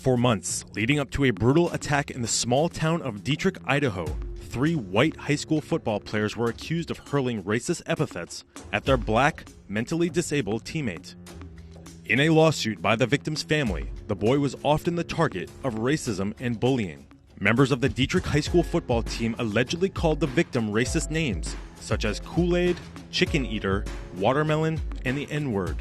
For months, leading up to a brutal attack in the small town of Dietrich, Idaho, 3 white high school football players were accused of hurling racist epithets at their black, mentally disabled teammate. In a lawsuit by the victim's family, the boy was often the target of racism and bullying. Members of the Dietrich High School football team allegedly called the victim racist names, such as Kool-Aid, Chicken Eater, Watermelon, and the N-word.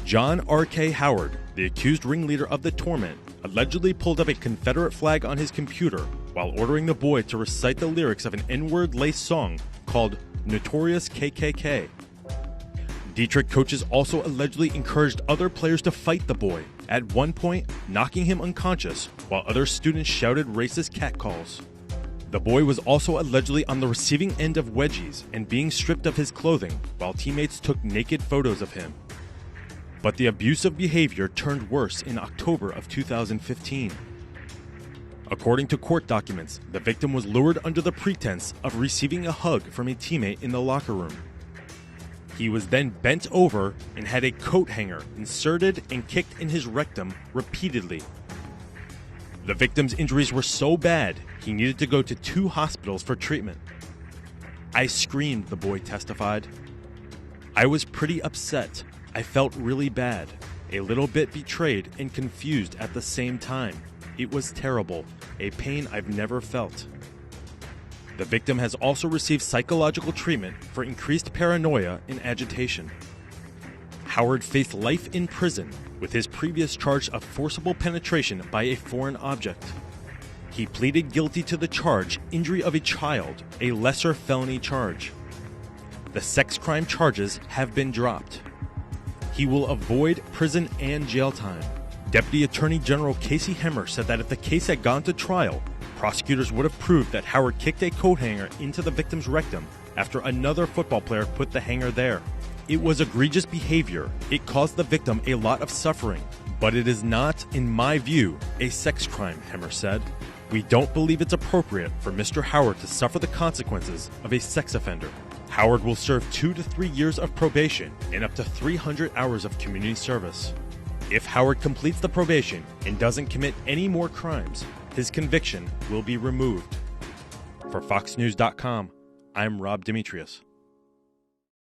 John R.K. Howard, the accused ringleader of the torment, allegedly pulled up a Confederate flag on his computer while ordering the boy to recite the lyrics of an N-word-laced song called Notorious KKK. Dietrich coaches also allegedly encouraged other players to fight the boy, at one point knocking him unconscious while other students shouted racist catcalls. The boy was also allegedly on the receiving end of wedgies and being stripped of his clothing while teammates took naked photos of him. But the abusive behavior turned worse in October of 2015. According to court documents, the victim was lured under the pretense of receiving a hug from a teammate in the locker room. He was then bent over and had a coat hanger inserted and kicked in his rectum repeatedly. The victim's injuries were so bad, he needed to go to 2 hospitals for treatment. "I screamed," the boy testified. "I was pretty upset. I felt really bad, a little bit betrayed and confused at the same time. It was terrible, a pain I've never felt." The victim has also received psychological treatment for increased paranoia and agitation. Howard faced life in prison with his previous charge of forcible penetration by a foreign object. He pleaded guilty to the charge injury of a child, a lesser felony charge. The sex crime charges have been dropped. He will avoid prison and jail time. Deputy Attorney General Casey Hemmer said that if the case had gone to trial, prosecutors would have proved that Howard kicked a coat hanger into the victim's rectum after another football player put the hanger there. "It was egregious behavior. It caused the victim a lot of suffering, but it is not, in my view, a sex crime," Hemmer said. "We don't believe it's appropriate for Mr. Howard to suffer the consequences of a sex offender." Howard will serve 2 to 3 years of probation and up to 300 hours of community service. If Howard completes the probation and doesn't commit any more crimes, his conviction will be removed. For FoxNews.com, I'm Rob Demetrius.